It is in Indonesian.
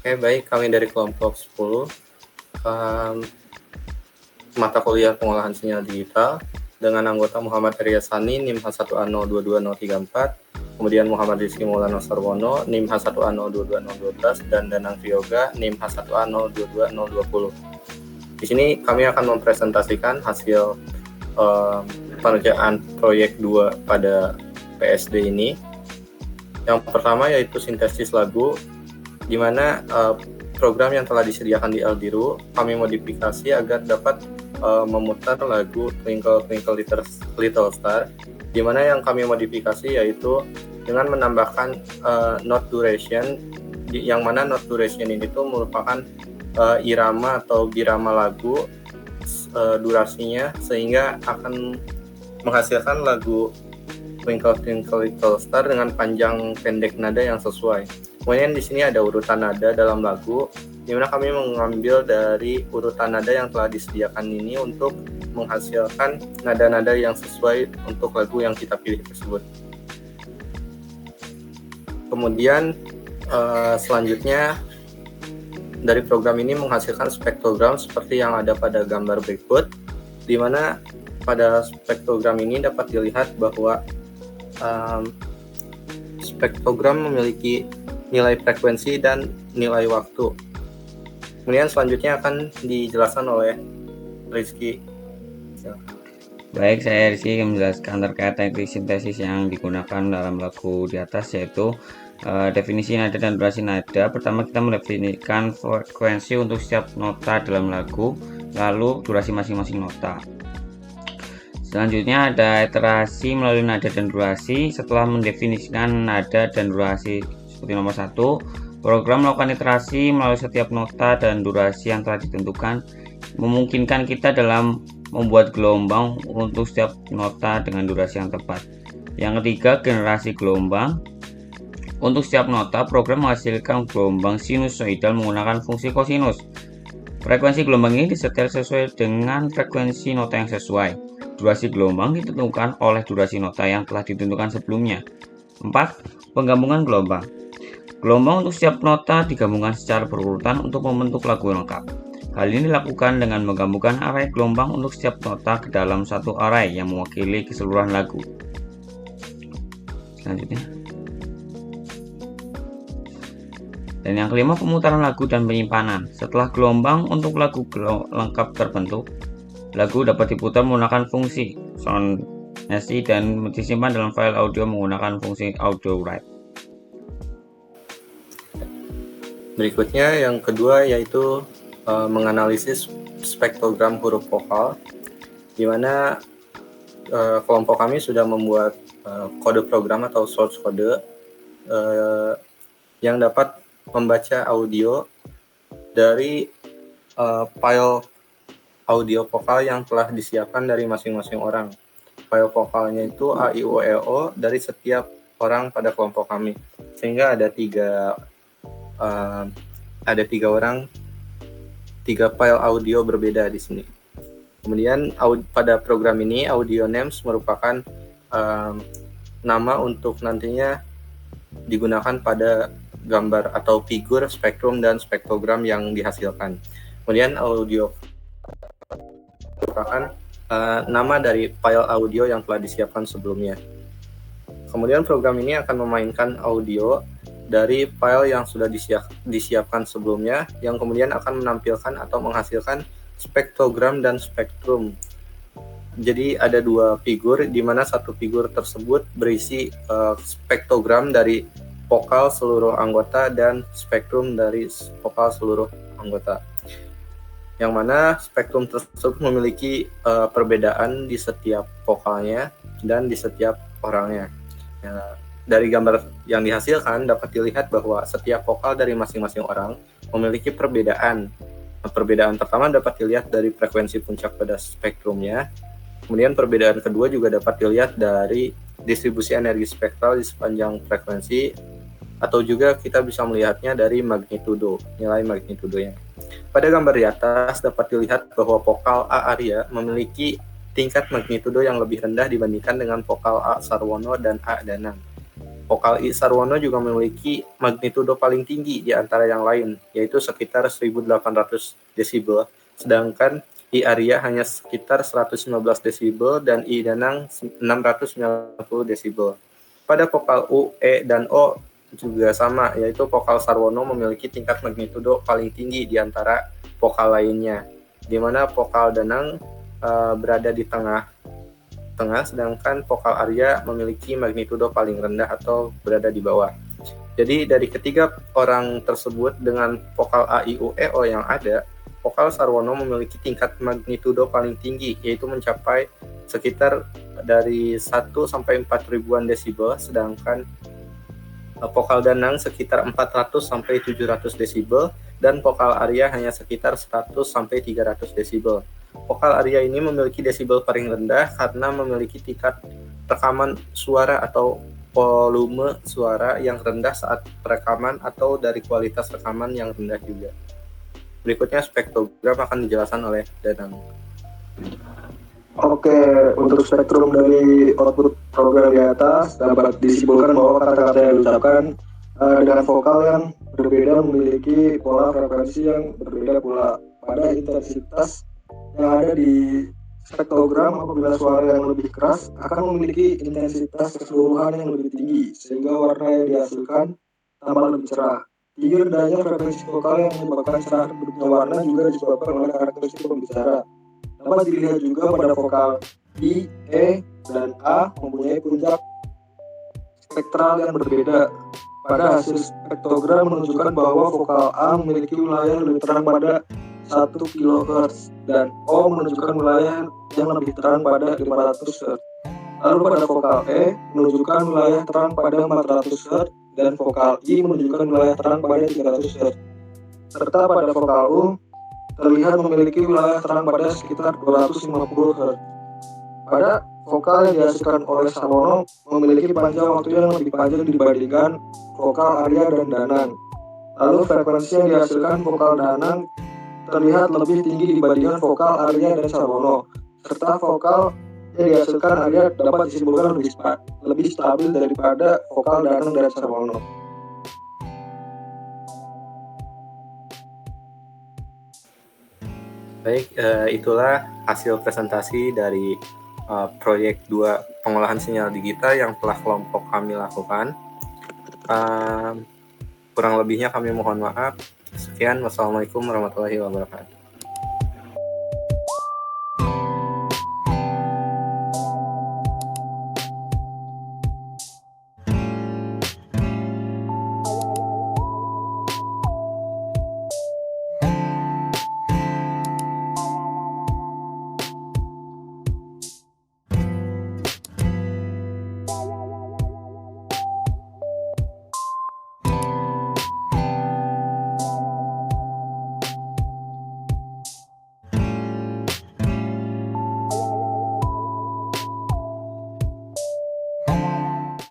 Oke, baik. Kami dari kelompok 10, mata kuliah pengolahan sinyal digital dengan anggota Muhammad Riasani NIM H1A022034, kemudian Muhammad Rizky Maulana Sarwono NIM H1A022012 dan Danang Vyoga NIM H1A022020. Di sini kami akan mempresentasikan hasil pengerjaan proyek 2 pada PSD ini. Yang pertama yaitu sintesis lagu, di mana program yang telah disediakan di Aldiru kami modifikasi agar dapat memutar lagu Twinkle Twinkle Little Star, di mana yang kami modifikasi yaitu dengan menambahkan note duration, yang mana note duration ini tuh merupakan irama atau birama lagu durasinya, sehingga akan menghasilkan lagu Twinkle Twinkle Little Star dengan panjang pendek nada yang sesuai. Kemudian di sini ada urutan nada dalam lagu, di mana kami mengambil dari urutan nada yang telah disediakan ini untuk menghasilkan nada-nada yang sesuai untuk lagu yang kita pilih tersebut. Kemudian selanjutnya dari program ini menghasilkan spektrogram seperti yang ada pada gambar berikut, di mana pada spektrogram ini dapat dilihat bahwa spektrogram memiliki nilai frekuensi dan nilai waktu. Kemudian selanjutnya akan dijelaskan oleh Rizky. Baik, saya Rizky akan menjelaskan terkait teknik sintesis yang digunakan dalam lagu di atas, yaitu definisi nada dan durasi nada. Pertama, kita mendefinisikan frekuensi untuk setiap nota dalam lagu, lalu durasi masing-masing nota. Selanjutnya ada iterasi melalui nada dan durasi. Setelah mendefinisikan nada dan durasi seperti nomor 1, program melakukan iterasi melalui setiap nota dan durasi yang telah ditentukan, memungkinkan kita dalam membuat gelombang untuk setiap nota dengan durasi yang tepat. Yang ketiga, generasi gelombang. Untuk setiap nota, program menghasilkan gelombang sinusoidal menggunakan fungsi kosinus. Frekuensi gelombang ini disetel sesuai dengan frekuensi nota yang sesuai. Durasi gelombang ditentukan oleh durasi nota yang telah ditentukan sebelumnya. 4. Penggabungan gelombang. Gelombang untuk setiap nota digabungkan secara berurutan untuk membentuk lagu lengkap. Hal ini dilakukan dengan menggabungkan array gelombang untuk setiap nota ke dalam satu array yang mewakili keseluruhan lagu. Selanjutnya. Dan yang kelima, pemutaran lagu dan penyimpanan. Setelah gelombang untuk lagu lengkap terbentuk, lagu dapat diputar menggunakan fungsi soundnessy dan disimpan dalam file audio menggunakan fungsi audio write. Berikutnya yang kedua yaitu menganalisis spektrogram huruf vokal, di mana kelompok kami sudah membuat kode program atau source code yang dapat membaca audio dari file audio vokal yang telah disiapkan dari masing-masing orang. File vokalnya itu A, I, U, E, O dari setiap orang pada kelompok kami, sehingga ada tiga orang, 3 file audio berbeda di sini. Kemudian pada program ini audio names merupakan nama untuk nantinya digunakan pada gambar atau figur spektrum dan spektrogram yang dihasilkan. Kemudian audio merupakan nama dari file audio yang telah disiapkan sebelumnya. Kemudian program ini akan memainkan audio dari file yang sudah disiapkan sebelumnya, yang kemudian akan menampilkan atau menghasilkan spektrogram dan spektrum. Jadi ada 2 figur, di mana satu figur tersebut berisi spektrogram dari vokal seluruh anggota dan spektrum dari vokal seluruh anggota. Yang mana spektrum tersebut memiliki perbedaan di setiap vokalnya dan di setiap orangnya. Dari gambar yang dihasilkan dapat dilihat bahwa setiap vokal dari masing-masing orang memiliki perbedaan. Perbedaan pertama dapat dilihat dari frekuensi puncak pada spektrumnya. Kemudian perbedaan kedua juga dapat dilihat dari distribusi energi spektral di sepanjang frekuensi, atau juga kita bisa melihatnya dari magnitudo, nilai magnitudonya. Pada gambar di atas dapat dilihat bahwa vokal A Arya memiliki tingkat magnitudo yang lebih rendah dibandingkan dengan vokal A Sarwono dan A Danang. Vokal I Sarwono juga memiliki magnitudo paling tinggi di antara yang lain, yaitu sekitar 1800 desibel, sedangkan I Arya hanya sekitar 115 desibel dan I Danang 690 desibel. Pada vokal U, E, dan O juga sama, yaitu vokal Sarwono memiliki tingkat magnitudo paling tinggi di antara vokal lainnya, di mana vokal Danang berada di tengah, sedangkan vokal Arya memiliki magnitudo paling rendah atau berada di bawah. Jadi dari ketiga orang tersebut dengan vokal A, I, U, E, O yang ada, vokal Sarwono memiliki tingkat magnitudo paling tinggi, yaitu mencapai sekitar dari 1 sampai 4 ribuan desibel, sedangkan vokal Danang sekitar 400 sampai 700 desibel, dan vokal Arya hanya sekitar 100 sampai 300 desibel. Vokal Arya ini memiliki desibel paling rendah karena memiliki tingkat rekaman suara atau volume suara yang rendah saat perekaman atau dari kualitas rekaman yang rendah juga. Berikutnya spektrogram akan dijelaskan oleh Danang. Oke, untuk spektrum dari output program di atas dapat disimpulkan bahwa kata-kata yang diucapkan dengan vokal yang berbeda memiliki pola frekuensi yang berbeda pula. Pada intensitas yang ada di spektrogram, apabila suara yang lebih keras akan memiliki intensitas keseluruhan yang lebih tinggi, sehingga warna yang dihasilkan tambah lebih cerah. Tinggi rendahnya frekuensi vokal yang menyebabkan cerah bentuknya warna juga disebabkan oleh karakteristik pembicara. Dapat dilihat juga pada vokal I, E, dan A mempunyai puncak spektral yang berbeda. Pada hasil spektrogram menunjukkan bahwa vokal A memiliki wilayah lebih terang pada 1 kHz dan O menunjukkan wilayah yang lebih terang pada 500 Hz. Lalu pada vokal E menunjukkan wilayah terang pada 400 Hz dan vokal I menunjukkan wilayah terang pada 300 Hz. Serta pada vokal U terlihat memiliki wilayah terang pada sekitar 250 Hz. Pada vokal yang dihasilkan oleh Sarwono memiliki panjang waktu yang lebih panjang dibandingkan vokal Arya dan Danang. Lalu frekuensi yang dihasilkan vokal Danang terlihat lebih tinggi dibandingkan vokal Arya dan Sarwono, serta vokal yang dihasilkan Arya dapat disimpulkan lebih stabil daripada vokal Danang dan Sarwono. Baik, itulah hasil presentasi dari proyek 2 pengolahan sinyal digital yang telah kelompok kami lakukan. Kurang lebihnya kami mohon maaf. Sekian, wassalamualaikum warahmatullahi wabarakatuh.